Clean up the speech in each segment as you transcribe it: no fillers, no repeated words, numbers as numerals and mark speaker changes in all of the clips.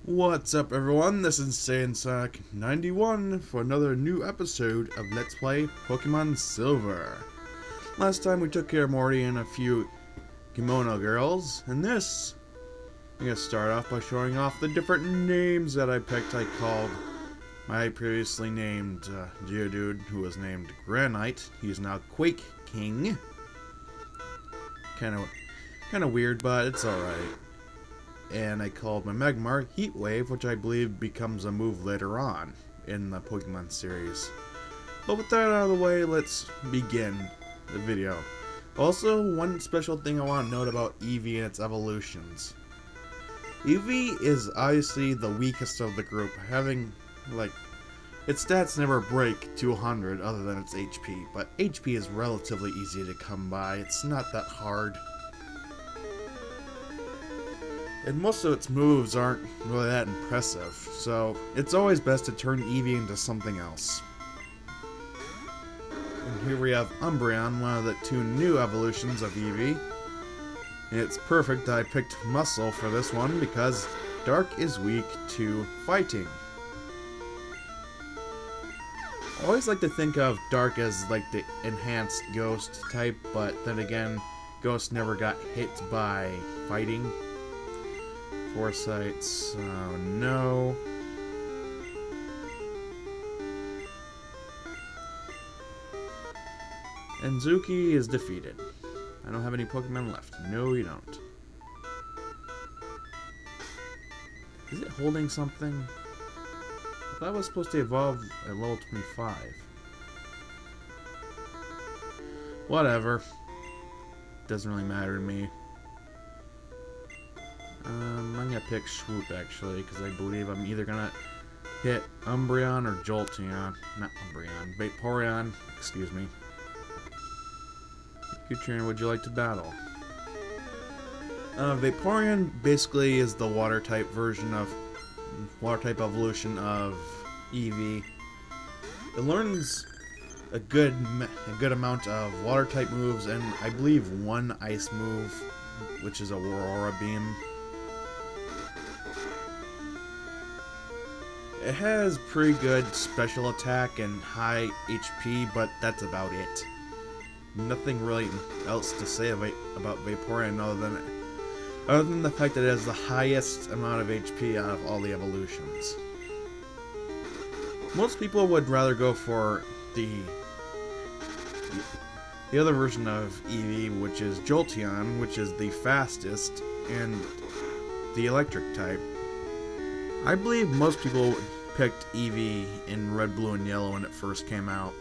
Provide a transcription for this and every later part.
Speaker 1: What's up everyone, this is Saiyan 91 for another new episode of Let's Play Pokemon Silver. Last time we took care of Morty and a few kimono girls, and this, I'm going to start off by showing off the different names that I picked. I called my previously named Geodude, who was named Granite. He's now Quake King. Kind of weird, but it's alright. And I called my Magmar Heat Wave, which I believe becomes a move later on in the Pokemon series. But with that out of the way, let's begin the video. Also, one special thing I want to note about Eevee and its evolutions. Eevee is obviously the weakest of the group, having, its stats never break to 100 other than its HP, but HP is relatively easy to come by. It's not that hard. And most of its moves aren't really that impressive, so it's always best to turn Eevee into something else. And here we have Umbreon, one of the two new evolutions of Eevee. And it's perfect that I picked Muscle for this one because Dark is weak to fighting. I always like to think of Dark as like the enhanced Ghost type, but then again, Ghost never got hit by fighting. Foresights, oh no. And Zuki is defeated. I don't have any Pokemon left. No, you don't. Is it holding something? I thought it was supposed to evolve at level 25. Whatever. Doesn't really matter to me. I'm gonna pick Swoop actually, because I believe I'm either gonna hit Umbreon or Jolteon. Not Umbreon, Vaporeon, excuse me. Ecruteak, would you like to battle? Vaporeon basically is the water type evolution of Eevee. It learns a good amount of water type moves and I believe one ice move, which is Aurora Beam. It has pretty good special attack and high HP, but that's about it. Nothing really else to say about Vaporeon other than the fact that it has the highest amount of HP out of all the evolutions. Most people would rather go for the other version of Eevee, which is Jolteon, which is the fastest and the electric type. I believe most people picked Eevee in Red, Blue, and Yellow when it first came out,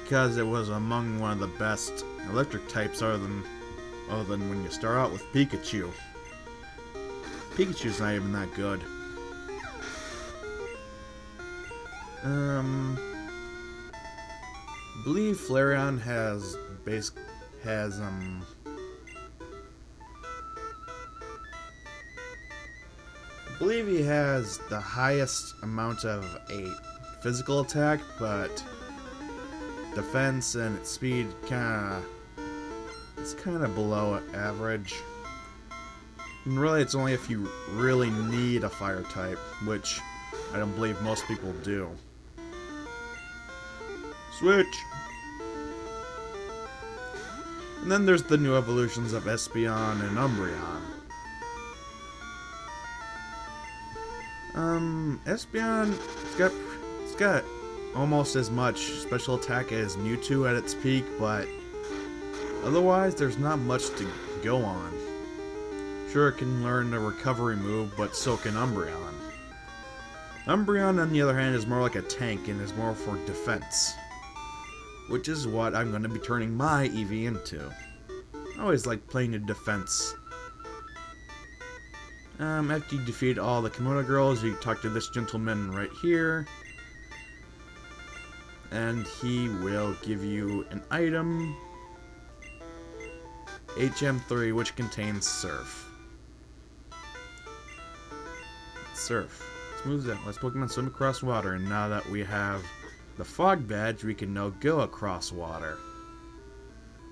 Speaker 1: because it was among one of the best electric types other than when you start out with Pikachu. Pikachu's not even that good. I believe Flareon has I believe he has the highest amount of a physical attack, but defense and its speed it's kind of below average. And really, it's only if you really need a fire type, which I don't believe most people do. Switch! And then there's the new evolutions of Espeon and Umbreon. Espeon, it's got almost as much special attack as Mewtwo at its peak, but otherwise there's not much to go on. Sure, it can learn a recovery move, but so can Umbreon. Umbreon, on the other hand, is more like a tank and is more for defense, which is what I'm going to be turning my Eevee into. I always like playing the defense. After you defeat all the Kimono girls, you talk to this gentleman right here. And he will give you an item. HM3, which contains Surf. Surf. Smooths out. Let's Pokemon swim across water. And now that we have the Fog Badge, we can now go across water.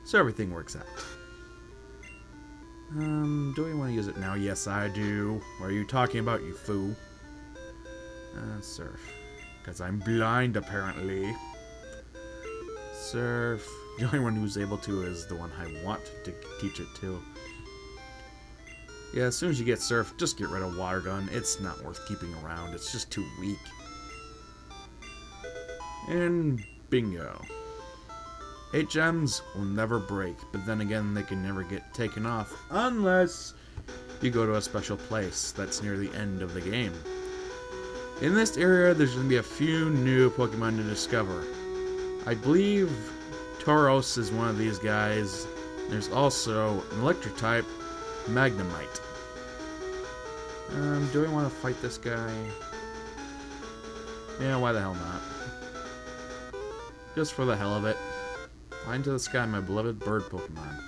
Speaker 1: So everything works out. Do we want to use it now? Yes, I do. What are you talking about, you fool? Surf. Because I'm blind, apparently. Surf. The only one who's able to is the one I want to teach it to. Yeah, as soon as you get surf, just get rid of water gun. It's not worth keeping around. It's just too weak. And bingo. 8 gems will never break, but then again, they can never get taken off unless you go to a special place that's near the end of the game. In this area, there's going to be a few new Pokemon to discover. I believe Tauros is one of these guys. There's also an electric type, Magnemite. Do I want to fight this guy? Yeah, why the hell not? Just for the hell of it. Fly into the sky, my beloved bird Pokemon.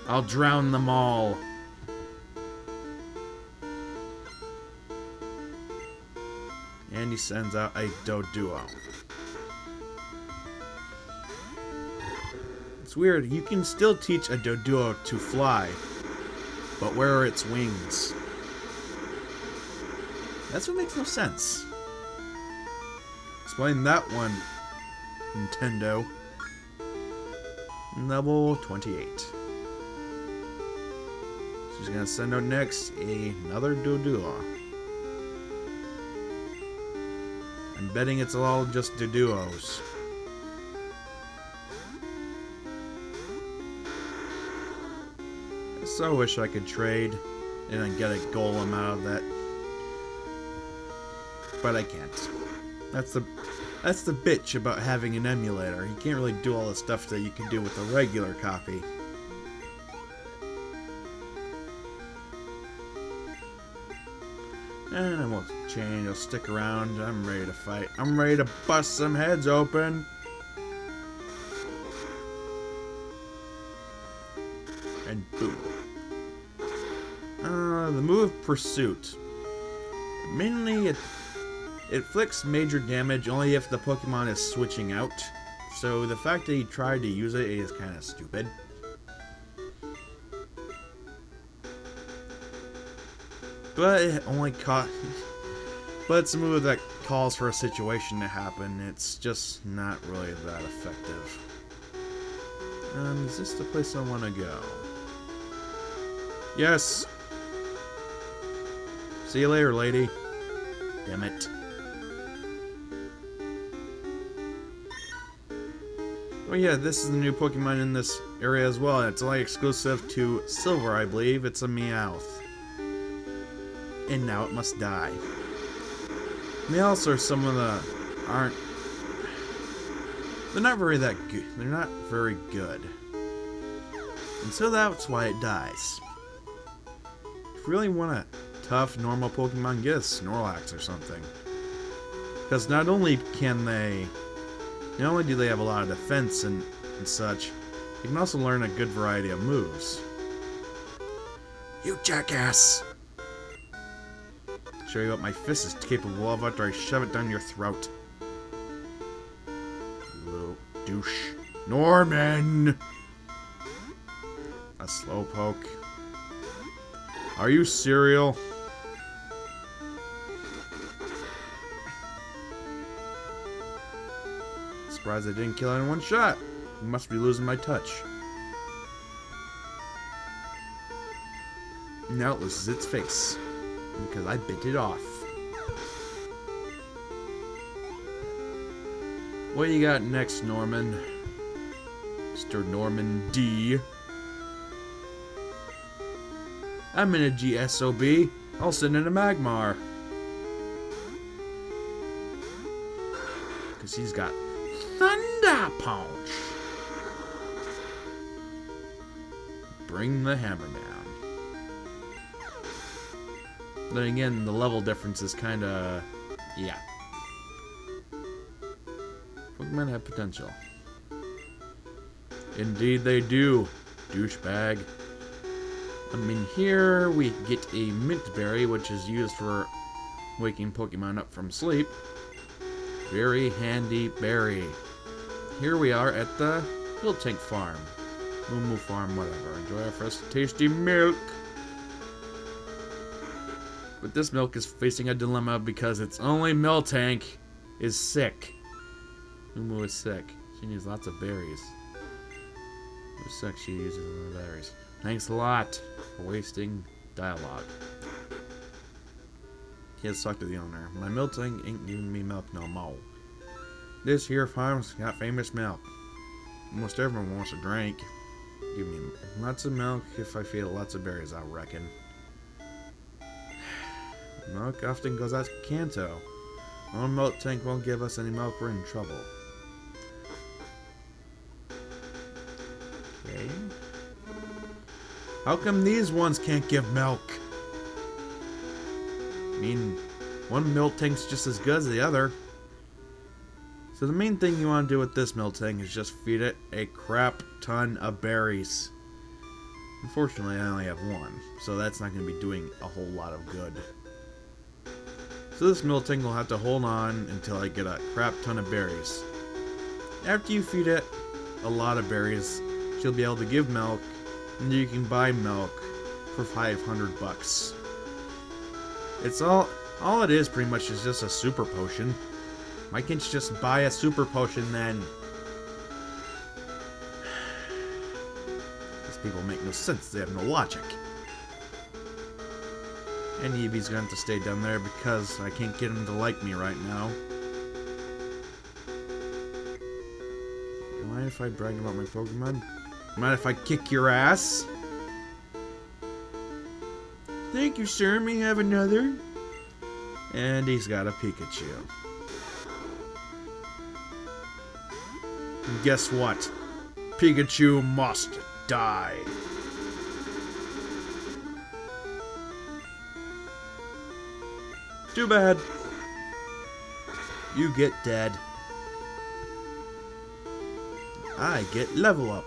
Speaker 1: I'll drown them all. And he sends out a Doduo. It's weird, you can still teach a Doduo to fly, but where are its wings? That's what makes no sense. Explain that one, Nintendo. Level 28. She's gonna send out next another Doduo. I'm betting it's all just Doduos. I so wish I could trade and then get a golem out of that. But I can't. That's the bitch about having an emulator. You can't really do all the stuff that you can do with a regular copy. And I won't change, I'll stick around. I'm ready to fight. I'm ready to bust some heads open. And boom. The move Pursuit. Mainly it inflicts major damage only if the Pokemon is switching out. So the fact that he tried to use it is kind of stupid. But it only but it's a move that calls for a situation to happen. It's just not really that effective. Is this the place I want to go? Yes! See you later, lady. Damn it. Oh yeah, this is the new Pokemon in this area as well. It's only exclusive to Silver, I believe. It's a Meowth. And now it must die. Meowths are some of the... They're not very that good. They're not very good. And so that's why it dies. If you really want a tough, normal Pokemon, get a Snorlax or something. Because not only do they have a lot of defense and such, you can also learn a good variety of moves. You jackass! Show you what my fist is capable of after I shove it down your throat. You little douche. Norman! A slowpoke. Are you cereal? Surprised I didn't kill it in one shot. I must be losing my touch. Now it loses its face. Because I bit it off. What you got next, Norman? Mr. Norman D. I'm in a GSOB. I'll send in a Magmar. Because he's got Thunder Punch. Bring the hammer down. Then again, the level difference is kinda... yeah. Pokemon have potential. Indeed they do, douchebag. I mean, here we get a mint berry, which is used for waking Pokemon up from sleep. Very handy berry. Here we are at the Ecruteak farm. Moo Farm, whatever. Enjoy our fresh, tasty milk. But this milk is facing a dilemma because its only milk tank is sick. Moo is sick. She needs lots of berries. Moo's sick. She uses a lot of berries. Thanks a lot for wasting dialogue. He has talked to the owner. My milk tank ain't giving me milk no more. This here farm's got famous milk. Almost everyone wants a drink. Give me lots of milk if I feed lots of berries, I reckon. Milk often goes out to Kanto. Our milk tank won't give us any milk, we're in trouble. Okay. How come these ones can't give milk? I mean, one milk tank's just as good as the other. So the main thing you want to do with this milk tank is just feed it a crap ton of berries. Unfortunately, I only have one, so that's not going to be doing a whole lot of good. So this milk tank will have to hold on until I get a crap ton of berries. After you feed it a lot of berries, she'll be able to give milk, and you can buy milk for 500 bucks. It's all it is pretty much is just a super potion. Why can't you just buy a super potion then? These people make no sense, they have no logic. And Eevee's gonna have to stay down there because I can't get him to like me right now. Mind if I brag about my Pokemon? Mind if I kick your ass? Thank you, sir. May I have another? And he's got a Pikachu. And guess what? Pikachu must die. Too bad. You get dead. I get level up.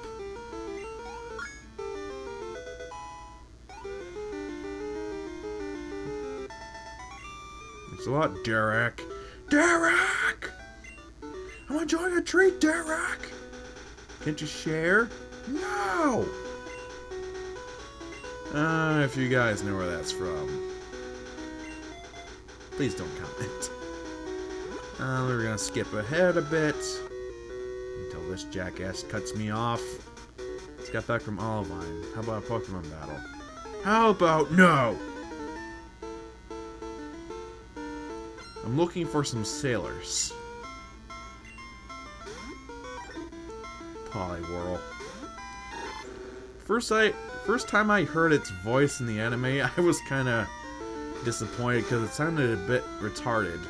Speaker 1: Thanks a lot, Derek. Derek! I'm enjoying a treat, Derek! Can't you share? No! If you guys know where that's from, please don't comment. We're gonna skip ahead a bit until this jackass cuts me off. Just got back from Olivine. How about a Pokemon battle? How about no? I'm looking for some sailors. Poliwhirl. First time I heard its voice in the anime, I was kind of disappointed because it sounded a bit retarded.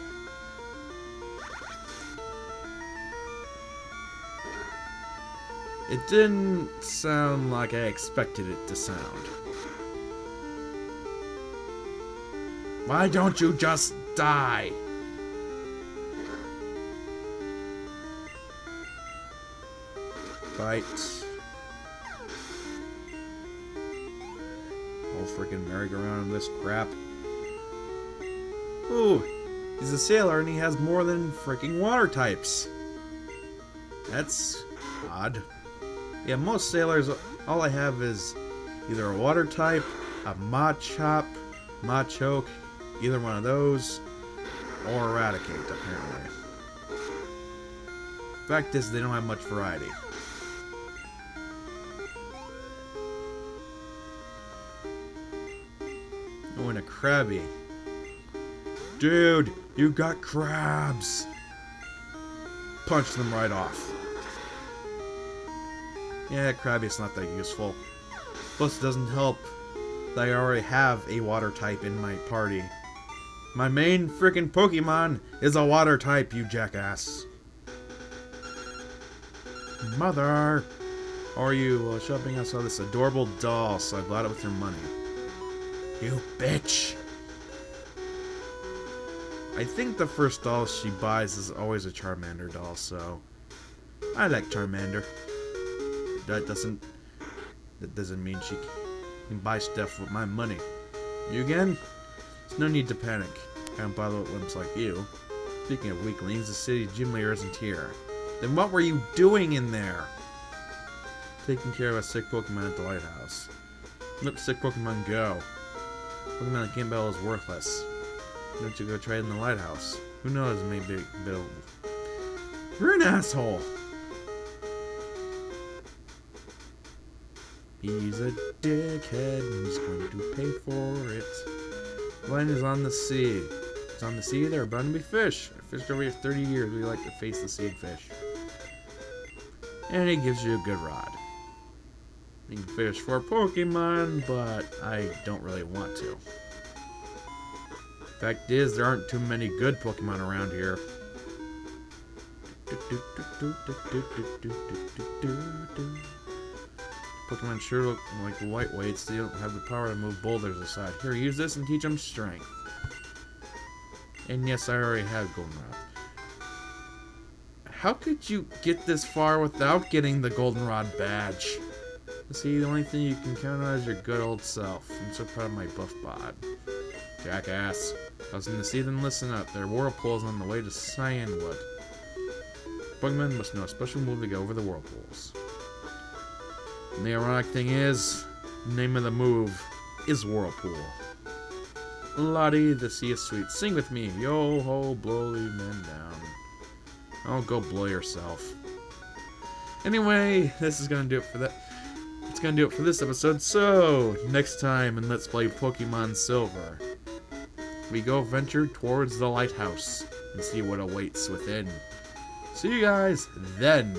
Speaker 1: It didn't sound like I expected it to sound. Why don't you just die? Fight. Whole freaking merry-go-round of this crap. Ooh, he's a sailor and he has more than freaking water types. That's odd. Yeah, most sailors, all I have is either a water type, a Machop, Machoke, either one of those, or Eradicate, apparently. Fact is, they don't have much variety. Oh, and a Krabby. Dude, you got crabs! Punch them right off. Yeah, Krabby's not that useful. Plus, it doesn't help that I already have a water type in my party. My main freaking Pokemon is a water type, you jackass. Mother! How are you? Well, shopping, I saw this adorable doll, so I bought it with your money. You bitch! I think the first doll she buys is always a Charmander doll, so I like Charmander. That doesn't mean she can buy stuff with my money. You again? There's no need to panic. I don't bother with limps like you. Speaking of weaklings, the city gym leader isn't here. Then what were you doing in there? taking care of a sick Pokemon at the lighthouse. Let sick Pokemon go. Pokemon that can't battle is worthless. Why don't you go try it in the lighthouse? Who knows, maybe build. You're an asshole! He's a dickhead and he's going to pay for it. Land is on the sea. It's on the sea, there are bound to be fish. I fished over here 30 years. We like to face the sea and fish. And he gives you a good rod. You can fish for Pokemon, but I don't really want to. Fact is, there aren't too many good Pokemon around here. Pokemon sure look like lightweights. They don't have the power to move boulders aside. Here, use this and teach them strength. And yes, I already have Goldenrod. How could you get this far without getting the Goldenrod badge? See, the only thing you can count on is your good old self. I'm so proud of my buff bod. Jackass. If I was in the sea, then listen up. There are whirlpools on the way to Saiyan Wood. Pokemon must know a special move to get over the whirlpools. And the ironic thing is, the name of the move is Whirlpool. Lottie, the sea is sweet. Sing with me. Yo ho, blow the men down. Oh, go blow yourself. Anyway, this is gonna do it for that. It's gonna do it for this episode. So, next time in Let's Play Pokemon Silver, we go venture towards the lighthouse and see what awaits within. See you guys then.